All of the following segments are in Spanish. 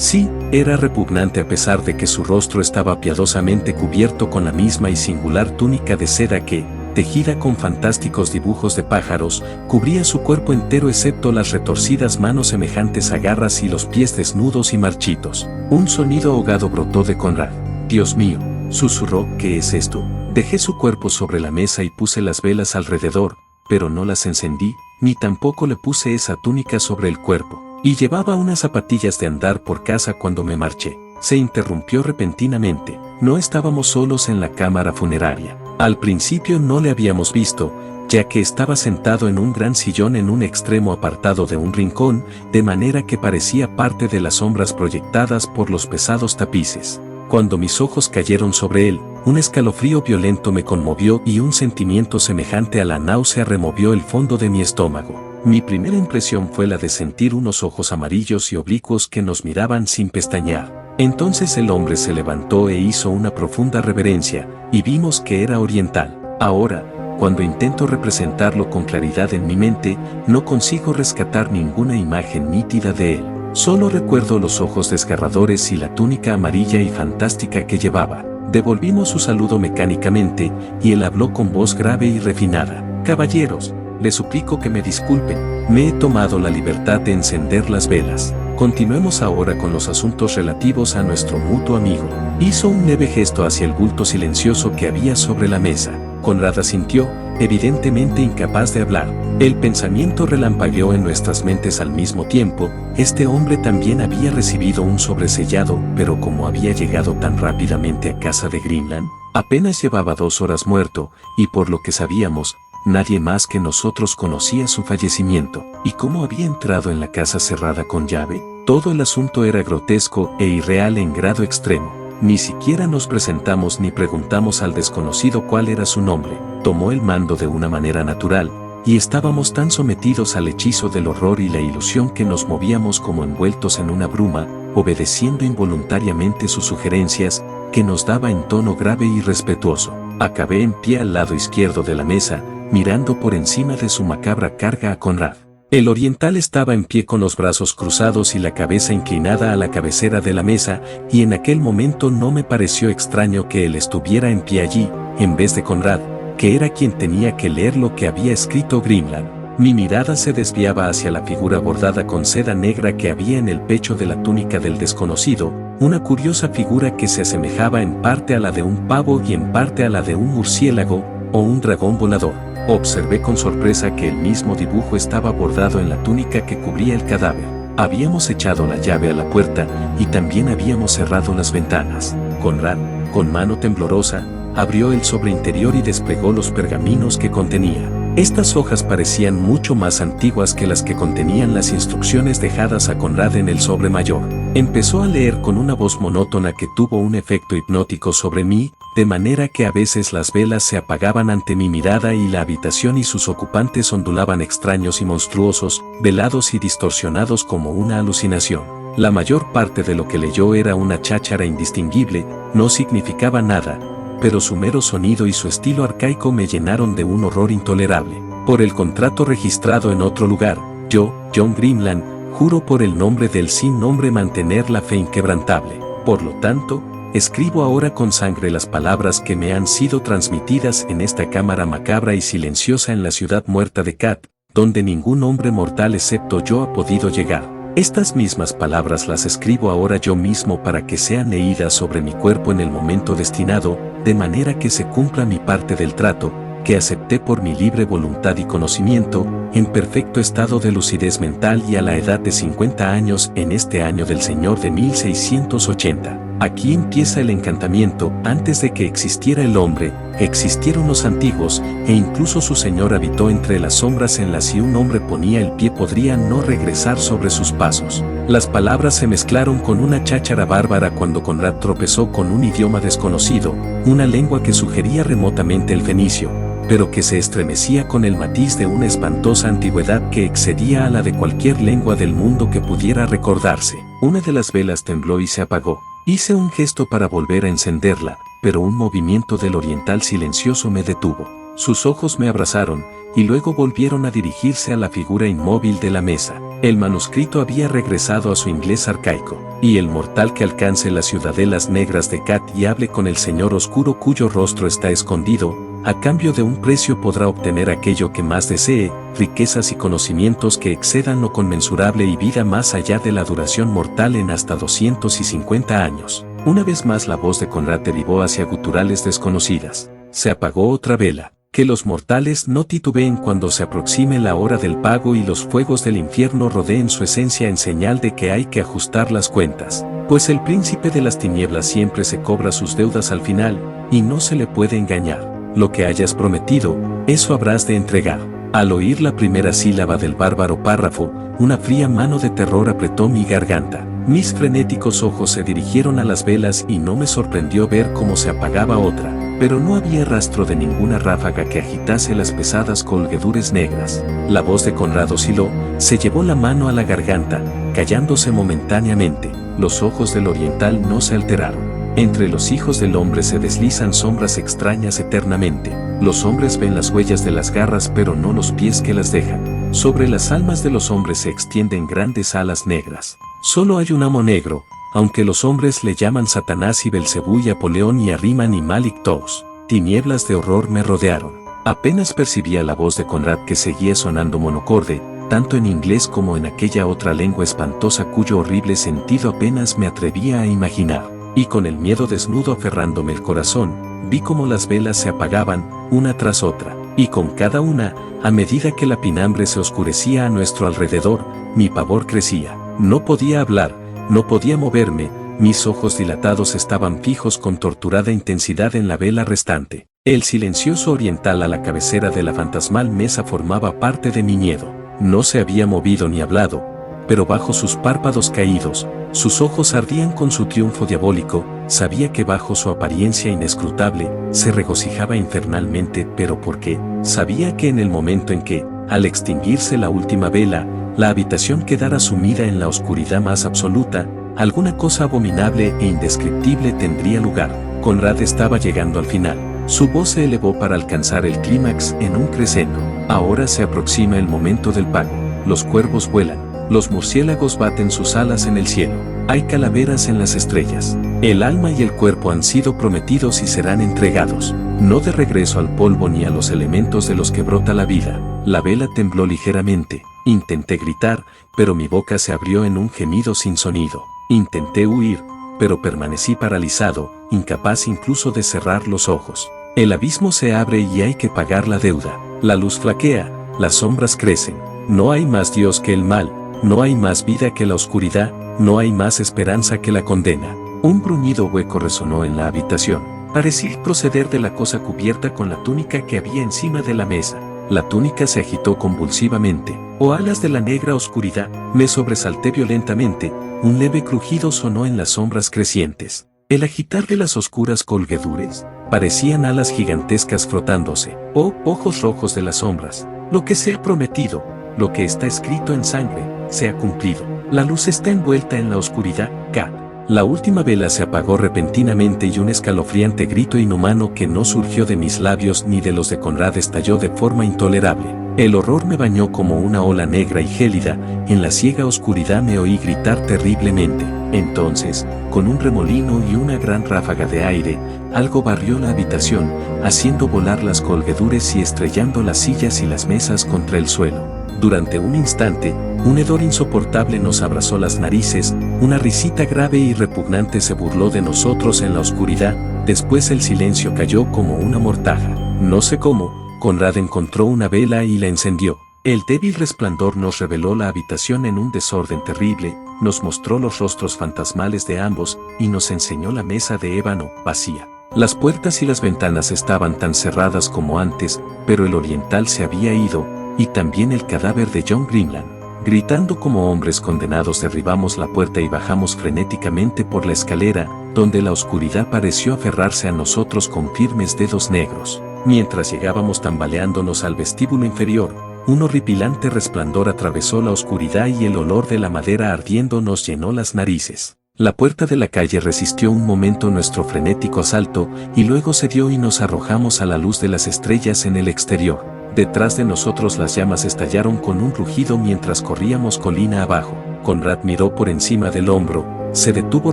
Sí, era repugnante a pesar de que su rostro estaba piadosamente cubierto con la misma y singular túnica de seda que, tejida con fantásticos dibujos de pájaros, cubría su cuerpo entero excepto las retorcidas manos semejantes a garras y los pies desnudos y marchitos. Un sonido ahogado brotó de Conrad. «Dios mío», susurró, «¿qué es esto?». Dejé su cuerpo sobre la mesa y puse las velas alrededor, pero no las encendí, ni tampoco le puse esa túnica sobre el cuerpo. Y llevaba unas zapatillas de andar por casa cuando me marché. Se interrumpió repentinamente. No estábamos solos en la cámara funeraria. Al principio no le habíamos visto, ya que estaba sentado en un gran sillón en un extremo apartado de un rincón, de manera que parecía parte de las sombras proyectadas por los pesados tapices. Cuando mis ojos cayeron sobre él, un escalofrío violento me conmovió y un sentimiento semejante a la náusea removió el fondo de mi estómago. Mi primera impresión fue la de sentir unos ojos amarillos y oblicuos que nos miraban sin pestañear. Entonces el hombre se levantó e hizo una profunda reverencia, y vimos que era oriental. Ahora, cuando intento representarlo con claridad en mi mente, no consigo rescatar ninguna imagen nítida de él. Solo recuerdo los ojos desgarradores y la túnica amarilla y fantástica que llevaba. Devolvimos su saludo mecánicamente, y él habló con voz grave y refinada. «Caballeros, les suplico que me disculpen, me he tomado la libertad de encender las velas. Continuemos ahora con los asuntos relativos a nuestro mutuo amigo». Hizo un leve gesto hacia el bulto silencioso que había sobre la mesa. Conrad asintió, evidentemente incapaz de hablar. El pensamiento relampagueó en nuestras mentes al mismo tiempo. Este hombre también había recibido un sobresellado, pero como había llegado tan rápidamente a casa de Grimland, apenas llevaba 2 horas muerto, y por lo que sabíamos, nadie más que nosotros conocía su fallecimiento. ¿Y cómo había entrado en la casa cerrada con llave? Todo el asunto era grotesco e irreal en grado extremo. Ni siquiera nos presentamos ni preguntamos al desconocido cuál era su nombre. Tomó el mando de una manera natural, y estábamos tan sometidos al hechizo del horror y la ilusión que nos movíamos como envueltos en una bruma, obedeciendo involuntariamente sus sugerencias, que nos daba en tono grave y respetuoso. Acabé en pie al lado izquierdo de la mesa, mirando por encima de su macabra carga a Conrad. El oriental estaba en pie con los brazos cruzados y la cabeza inclinada a la cabecera de la mesa, y en aquel momento no me pareció extraño que él estuviera en pie allí, en vez de Conrad, que era quien tenía que leer lo que había escrito Grimland. Mi mirada se desviaba hacia la figura bordada con seda negra que había en el pecho de la túnica del desconocido, una curiosa figura que se asemejaba en parte a la de un pavo y en parte a la de un murciélago o un dragón volador. Observé con sorpresa que el mismo dibujo estaba bordado en la túnica que cubría el cadáver. Habíamos echado la llave a la puerta y también habíamos cerrado las ventanas. Conrad, con mano temblorosa, abrió el sobreinterior y desplegó los pergaminos que contenía. Estas hojas parecían mucho más antiguas que las que contenían las instrucciones dejadas a Conrad en el sobre mayor. Empezó a leer con una voz monótona que tuvo un efecto hipnótico sobre mí, de manera que a veces las velas se apagaban ante mi mirada y la habitación y sus ocupantes ondulaban extraños y monstruosos, velados y distorsionados como una alucinación. La mayor parte de lo que leyó era una cháchara indistinguible, no significaba nada, pero su mero sonido y su estilo arcaico me llenaron de un horror intolerable. Por el contrato registrado en otro lugar, yo, John Grimland, juro por el nombre del sin nombre mantener la fe inquebrantable. Por lo tanto, escribo ahora con sangre las palabras que me han sido transmitidas en esta cámara macabra y silenciosa en la ciudad muerta de Cat, donde ningún hombre mortal excepto yo ha podido llegar. Estas mismas palabras las escribo ahora yo mismo para que sean leídas sobre mi cuerpo en el momento destinado, de manera que se cumpla mi parte del trato, que acepté por mi libre voluntad y conocimiento, en perfecto estado de lucidez mental y a la edad de 50 años en este año del Señor de 1680. Aquí empieza el encantamiento. Antes de que existiera el hombre, existieron los antiguos, e incluso su Señor habitó entre las sombras en las si un hombre ponía el pie podría no regresar sobre sus pasos. Las palabras se mezclaron con una cháchara bárbara cuando Conrad tropezó con un idioma desconocido, una lengua que sugería remotamente el fenicio, pero que se estremecía con el matiz de una espantosa antigüedad que excedía a la de cualquier lengua del mundo que pudiera recordarse. Una de las velas tembló y se apagó. Hice un gesto para volver a encenderla, pero un movimiento del oriental silencioso me detuvo. Sus ojos me abrazaron, y luego volvieron a dirigirse a la figura inmóvil de la mesa. El manuscrito había regresado a su inglés arcaico, y el mortal que alcance las ciudadelas negras de Cat y hable con el Señor Oscuro cuyo rostro está escondido, a cambio de un precio podrá obtener aquello que más desee, riquezas y conocimientos que excedan lo conmensurable y vida más allá de la duración mortal en hasta 250 años. Una vez más la voz de Conrad derivó hacia guturales desconocidas. Se apagó otra vela. Que los mortales no titubeen cuando se aproxime la hora del pago y los fuegos del infierno rodeen su esencia en señal de que hay que ajustar las cuentas, pues el príncipe de las tinieblas siempre se cobra sus deudas al final, y no se le puede engañar. Lo que hayas prometido, eso habrás de entregar. Al oír la primera sílaba del bárbaro párrafo, una fría mano de terror apretó mi garganta. Mis frenéticos ojos se dirigieron a las velas y no me sorprendió ver cómo se apagaba otra, pero no había rastro de ninguna ráfaga que agitase las pesadas colgueduras negras. La voz de Conrad osciló, se llevó la mano a la garganta, callándose momentáneamente. Los ojos del oriental no se alteraron. Entre los hijos del hombre se deslizan sombras extrañas eternamente. Los hombres ven las huellas de las garras pero no los pies que las dejan. Sobre las almas de los hombres se extienden grandes alas negras. Solo hay un amo negro, aunque los hombres le llaman Satanás y Belcebú y Apoleón y Arriman y Malik Tous. Tinieblas de horror me rodearon. Apenas percibía la voz de Conrad que seguía sonando monocorde, tanto en inglés como en aquella otra lengua espantosa cuyo horrible sentido apenas me atrevía a imaginar. Y con el miedo desnudo aferrándome el corazón, vi cómo las velas se apagaban, una tras otra, y con cada una, a medida que la pinambre se oscurecía a nuestro alrededor, mi pavor crecía. No podía hablar, no podía moverme, mis ojos dilatados estaban fijos con torturada intensidad en la vela restante. El silencioso oriental a la cabecera de la fantasmal mesa formaba parte de mi miedo. No se había movido ni hablado, pero bajo sus párpados caídos, sus ojos ardían con su triunfo diabólico. Sabía que bajo su apariencia inescrutable, se regocijaba infernalmente, pero ¿por qué? Sabía que en el momento en que, al extinguirse la última vela, la habitación quedara sumida en la oscuridad más absoluta, alguna cosa abominable e indescriptible tendría lugar. Conrad estaba llegando al final. Su voz se elevó para alcanzar el clímax en un crescendo. Ahora se aproxima el momento del pago. Los cuervos vuelan. Los murciélagos baten sus alas en el cielo. Hay calaveras en las estrellas. El alma y el cuerpo han sido prometidos y serán entregados. No de regreso al polvo ni a los elementos de los que brota la vida. La vela tembló ligeramente. Intenté gritar, pero mi boca se abrió en un gemido sin sonido. Intenté huir, pero permanecí paralizado, incapaz incluso de cerrar los ojos. El abismo se abre y hay que pagar la deuda. La luz flaquea, las sombras crecen. No hay más Dios que el mal. No hay más vida que la oscuridad, no hay más esperanza que la condena. Un bruñido hueco resonó en la habitación. Parecía proceder de la cosa cubierta con la túnica que había encima de la mesa. La túnica se agitó convulsivamente. Oh alas de la negra oscuridad, me sobresalté violentamente, un leve crujido sonó en las sombras crecientes. El agitar de las oscuras colgueduras, parecían alas gigantescas frotándose. Oh ojos rojos de las sombras, lo que se ha prometido, lo que está escrito en sangre, se ha cumplido. La luz está envuelta en la oscuridad. Cat. La última vela se apagó repentinamente y un escalofriante grito inhumano que no surgió de mis labios ni de los de Conrad estalló de forma intolerable. El horror me bañó como una ola negra y gélida, en la ciega oscuridad me oí gritar terriblemente. Entonces, con un remolino y una gran ráfaga de aire, algo barrió la habitación, haciendo volar las colgueduras y estrellando las sillas y las mesas contra el suelo. Durante un instante, un hedor insoportable nos abrazó las narices, una risita grave y repugnante se burló de nosotros en la oscuridad, después el silencio cayó como una mortaja. No sé cómo, Conrad encontró una vela y la encendió. El débil resplandor nos reveló la habitación en un desorden terrible, nos mostró los rostros fantasmales de ambos y nos enseñó la mesa de ébano, vacía. Las puertas y las ventanas estaban tan cerradas como antes, pero el oriental se había ido, y también el cadáver de John Grimland. Gritando como hombres condenados derribamos la puerta y bajamos frenéticamente por la escalera, donde la oscuridad pareció aferrarse a nosotros con firmes dedos negros. Mientras llegábamos tambaleándonos al vestíbulo inferior, un horripilante resplandor atravesó la oscuridad y el olor de la madera ardiendo nos llenó las narices. La puerta de la calle resistió un momento nuestro frenético asalto y luego cedió y nos arrojamos a la luz de las estrellas en el exterior. Detrás de nosotros las llamas estallaron con un rugido mientras corríamos colina abajo. Conrad miró por encima del hombro, se detuvo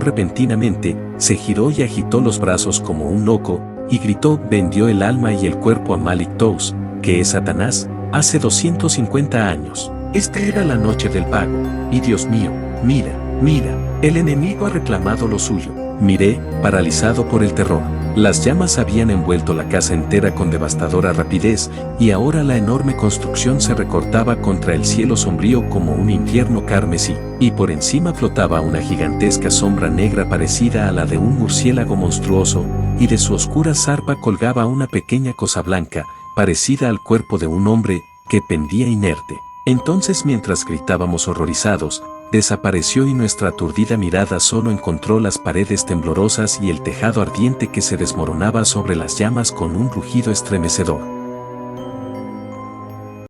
repentinamente, se giró y agitó los brazos como un loco, y gritó: vendió el alma y el cuerpo a Malik Tous, que es Satanás, hace 250 años. Esta era la noche del pago, y Dios mío, mira, mira, el enemigo ha reclamado lo suyo. Miré, paralizado por el terror. Las llamas habían envuelto la casa entera con devastadora rapidez, y ahora la enorme construcción se recortaba contra el cielo sombrío como un infierno carmesí, y por encima flotaba una gigantesca sombra negra parecida a la de un murciélago monstruoso, y de su oscura zarpa colgaba una pequeña cosa blanca, parecida al cuerpo de un hombre, que pendía inerte. Entonces, mientras gritábamos horrorizados, desapareció y nuestra aturdida mirada solo encontró las paredes temblorosas y el tejado ardiente que se desmoronaba sobre las llamas con un rugido estremecedor.